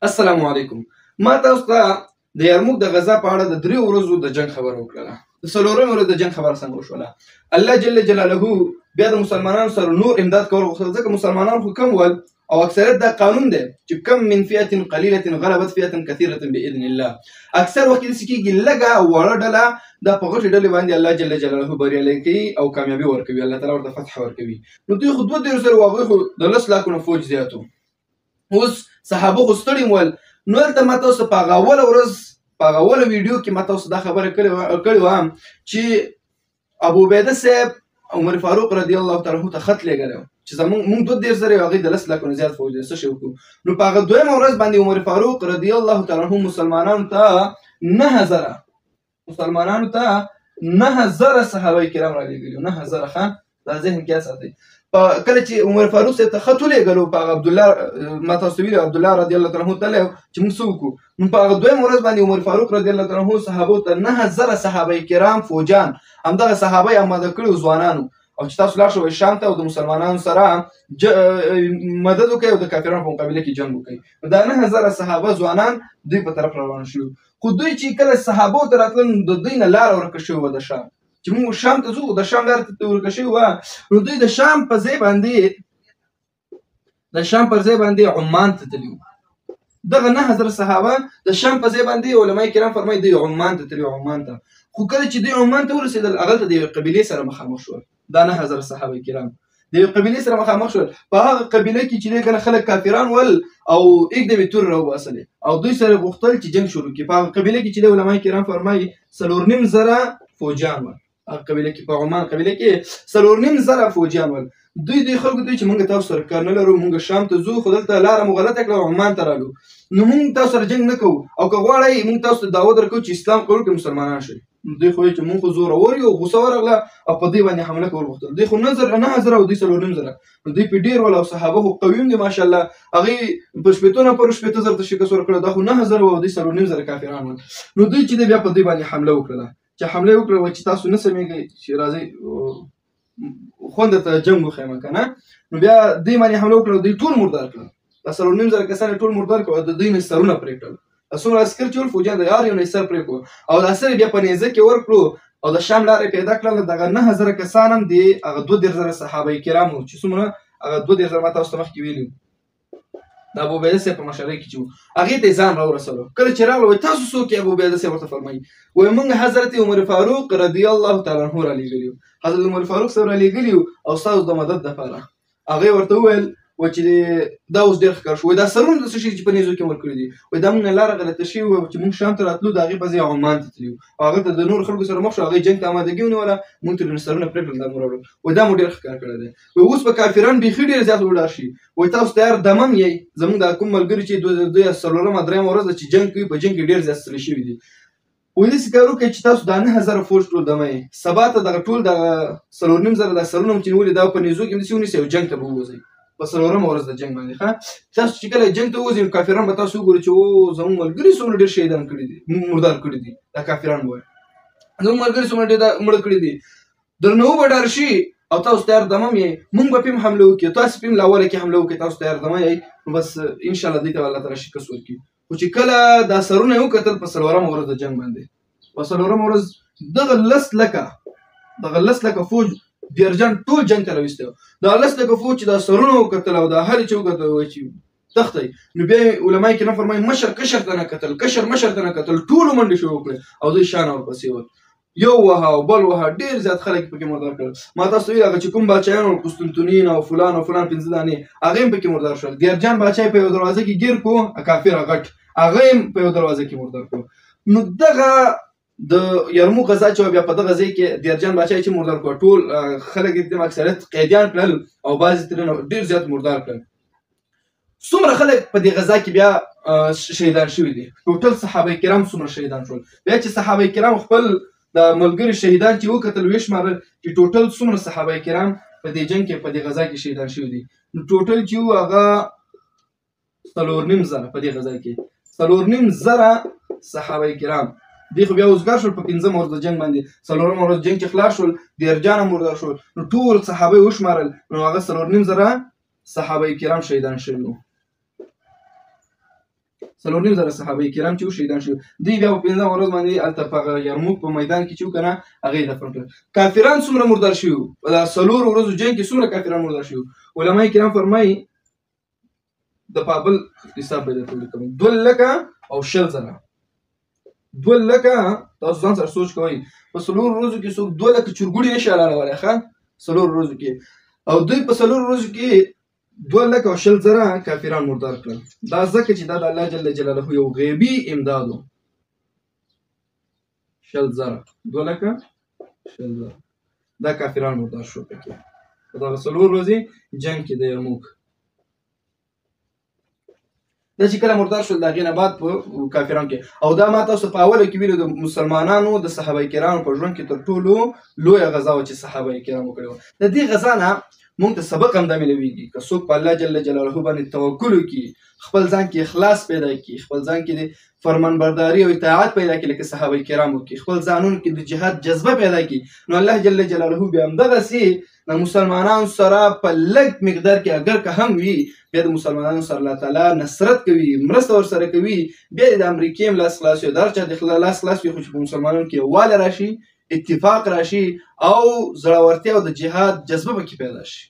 السلام علیکم. ما تاسو ته د یرموک د غزا په اړه د 3 ورځو د جنگ خبر وکړه. د څلورمې ورځې د جنگ خبر څنګه وشوله؟ الله جل جلاله بیا د مسلمانانو سره نور امداد کول غوښتل، ځکه مسلمانان خو کم ول او اکثریت دا قانون دی چې کم من فئه قلیله غلبت فئه کثیره باذن الله. اکثر وخت داسې کېږي لږه وړه ډله دا په غټې ډلې باندې الله جل جلاله بریالی کوي او کامیابي ورکوي، الله تعالی ورته فتح ورکوي. نو دوی خو 2 سره هغوی خو د 10 لکونو فوج زیات وو. اوس صحابه خو ستړي ول. نو هلته ما تاسو په هغه اوله ورځ په هغه اوله ویډیو کې ما تاسو دا خبره کړې وه چې ابو عبیده صاحب عمر فاروق رضی الله تعالی عنه ته خط لېږلی و چې موږ 2 سره یو هغوی د 10 لکونو زیات فوج دی، څه شی وکړو؟ نو په هغه دویمه ورځ باندې عمر فاروق رضی الله تعالی عنه مسلمانانو ته 9000 صحابه کرام را لېږلي وو. 9000 ښه دا ذهن کې ساتئ. کله چې عمر فاروق صاحب ته خط ولېږلو په هغه عبدالله ما تاسو ته ویلي عبدالله رضی الله تعالی عنه تللی چې موږ څه وکړو. نو په هغه دویمه ورځ باندې عمر فاروق رضی الله تعالی عنه صحابو ته 9000 صحابه کرام فوجان همدغه صحابه یې آماده کړي وو ځوانانو، او چې تاسو لاړ شئ شام ته او د مسلمانانو سره مدد وکړئ او د کافرانو په مقابله کې جنګ وکړئ. دا 9000 صحابه ځوانان دوی په طرف روان شوي. خو دوی چې کله صحابو ته راتلل د دوی نه لاره ورکه شوې وه د شام، چې موږ شام ته ځو د شام لاره ته ورکه شوې وه. نو دوی د شام په ځای باندې عمان ته تللي وو. دغه 9000 صحابه د شام په ځای باندې علما کرام فرمایي دوی عمان ته تللي وو. عمان ته خو کله چې دوی عمان ته ورسېدل هغلته د یوې قبیلې سره مخامخ شول. دا 9000 صحابه کرام د یوې قبیلې سره مخامخ شول. په هغه قبیله کې چې دی کنه خلک کافران ول او एकदम تور راوباسلې او دوی سره غوښتل چې جنګ شروع کړي. په هغه قبیله کې چې دی علما کرام فرمایي 4.5 فوجان ول. هغه قبیله کې په عمان قبیله کې 4.5 فوجان ول. دوی خلکو ته چې موږ تاسو سره کار نه لرو، موږ شام ته ځو، خو دلته لاره مو غلطه کړه عمان ته رالو، نو موږ تاسو سره جنګ نه کوو او که غواړئ موږ تاسو ته دعوت درکوو چې اسلام قبول کړئ مسلمانان شئ. دوی خو چې موږ خو زورور یو، غوسه ورغله او په دوی باندې حمله کول غوښتل. دوی خو 9000 او دوی 4.5 نو دوی په ډېر ول او صحابه خو قوي دي ماشاءالله، هغوی په شپېتو نفرو 80,000 ته شکست ورکړه. دا خو 9000 او دوی 4.5 کافران ول. نو دوی چې دی بیا په دوی باندې حمله وکړله. چې حمله یې وکړه چې تاسو نه سمېږئ چې راځئ خوند درته جنګ وښیم که نه. نو بیا دوی باندې حمله وکړه، دوی ټول مردار کړل. دا 4.5 کسان یې ټول مردار کړل او د دوی نه سرونه پرې کړل. څومره عسکر چې ول فوجیان د یار یو نه سر پرې کړو او دا سر بیا په نیزه کې ورکړو او د شام لارې پیدا کړل. دغه 9000 کسان هم دي هغه 2.5 صحابه کرام وو چې څومره هغه 2.5 ما تاسو ته مخکې ویلي د ابو عبیده صاحب په مشرۍ کې چې وو هغې ته یې ځان راورسولو. کله چې راغله وایي تاسو څوک یې؟ ابو عبیده صاحب ورته فرمایي وایي موږ حضرت عمر فاروق رضی الله تعالی عنه رالیږلي یو، حضرت عمر فاروق صاحب رالیږلي یو او ستاسو د مدد دپاره. هغې ورته وویل و چې دا اوس ډېر ښکار شو. دا سرونه د څه شي چې په نیزو کې ورکړي دي، وایي دا موږ نه لاره غلطه شوې وه چې موږ شام ته راتلو د هغې په ځای عمان ته تللي وو او هغلته د نورو خلکو سره مخ شو، هغې جنګ ته امادګي ونیوله، موږ ترې سرونه پرې کړل، دا مو راوړل. وایي دا مو ډېر ښکار کړی دی. وایي اوس به کافران بیخي ډېر زیات وډار شي. وایي تاسو تیار دمم یئ؟ زموږ دا کوم ملګري چې دوی 4مه 3مه ورځ ده چې جنګ کوي په جنګ کې ډېر زیات ستړي شوي دي. وایي داسې کار وکړئ چې تاسو دا 9000 فوج ټول دمه یئ، سبا ته دغه ټول دغه 4.5 دا سرونه چې نیولي دا په نیزو کې همداسې ونیسئ او جنګ ته به ووځئ په 4مه ورځ د جنګ باندې. ښه تاسو چې کله جنګ ته ووځئ کافران به تاسو وګورئ چې او زموږ ملګري څومره ډېر شهیدان کړي دي، مردار کړي دي. دا کافران به وایي زموږ ملګري څومره ډېر مړه کړي دي. درنه وبه ډار شي او تاسو تیار دمم یئ، موږ به پې هم حمله وکړو، تاسو پې هم له اوله کې حمله وکړئ، تاسو تیار دمه یئ، نو بس انشاءالله دوی ته الله تعالی شکست ورکړي. خو چې کله دا سرونه یې وکتل په 4مه ورځ د جنګ باندې، په 4مه ورځ دغه 10 لکه فوج دیرجان ټول جنګ ته راویستی و. دا 10 لکه فوج چې دا سرونه وکتل او دا هر چې وکتل وایي چې تښتئ. نو بیا علما کرام فرمایي مشر کشر ته نه کتل، کشر مشر ته نه کتل، ټولو منډې شروع وکړې او دوی شانه ورپسې ول. یو وهه او بل وهه، ډېر زیات خلک پکې مردار کړل. ما تاسو ته ویل هغه چې کوم باچایان وو قسطنطنین او فلان 5 دانې هغه هم پکې مردار شول. دیرجان باچای په یو دروازه کې ګیر کړو، کافر غټ هغه هم په یو دروازه کې مردار کړو. نو دغه د یرموک غزا چې بیا په دغه ځای کې دیرجان باچای چې مردار کړو ټول خلک یې اکثریت قیدیان کړل او بعضې ترېنه ډېر زیات مردار کړل. څومره خلک په دې غزا کې بیا شهیدان شوي دي؟ ټوټل صحابه کرام څومره شهیدان شول؟ بیا چې صحابه کرام خپل د ملګري شهیدان چې وکتل ویې شمارل چې ټوټل څومره صحابه کرام په دې جنګ کې په دې غزا کې شهیدان شوي دي. نو ټوټل چې وو هغه 4.5 په دې غزا کې 4.5 صحابه کرام دی. خو بیا اوزګار شول په 5مه ورځ د جنګ باندې. 4مه ورځ جنګ چې خلاص شول دیرجان هم مردار شول. نو ټول صحابه یې وشمارل نو هغه 4.5 صحابه کرام شهیدان شوي وو. 4.5 زره صحابه کرام چې شهیدان شو. دوی بیا په 15 ورځ باندې هلته په یرموک په میدان کې چې وکنه هغه یې دفن کړل. کافران څومره مردار شوي په دا 4 ورځو جنګ کې څومره کافران مردار شوي. علما کرام فرمایي د بابل حساب به درته ولیکم 2,00,000 2,00,000 تاسو ځان سره سوچ کوئ په 4 ورځو کې څوک 2,00,000 چرګوړي نشي حلالولی ښه 4 ورځو کې او دوی په 4 ورځو کې 2,20,000 کافران مردار کړل. دا ځکه چې دا د الله جل جلاله یو غیبي امداد و. 2,20,000 دا کافران مردار شو پکې په دغه 4 ورځې جنګ کې د یرموک. دا چې کله مردار شول د هغې نه بعد په کافرانو کې او دا ما تاسو په اوله کې ویلو د مسلمانانو د صحابه کرامو په ژوند کې تر ټولو لویه غزا وه چې صحابه کرامو کړې وه. د دې غزا نه مونږ ته سبق هم دا ملویږي که څوک په الله جل جلاله باندې توکل وکړي خپل ځان کې اخلاص پیدا کړي خپل ځان کې د فرمانبرداري او اطاعت پیدا کړي لکه صحابه کرامو کې خپل ځانونو کې د جهاد جذبه پیدا کړي نو الله جل جلاله بیا همدغسې د مسلمانانو سره په لږ مقدار کې اگر که هم وي بیا د مسلمانانو سره الله تعالی نصرت کوي مرسته ورسره کوي. بیا د امریکې هم لاس خلاص وي د هر چا د لاس خلاص وي خو چې په مسلمانانو کې یووالی راشي اتفاق راشي او زړورتیا او د جهاد جذبه پکې پیدا شي.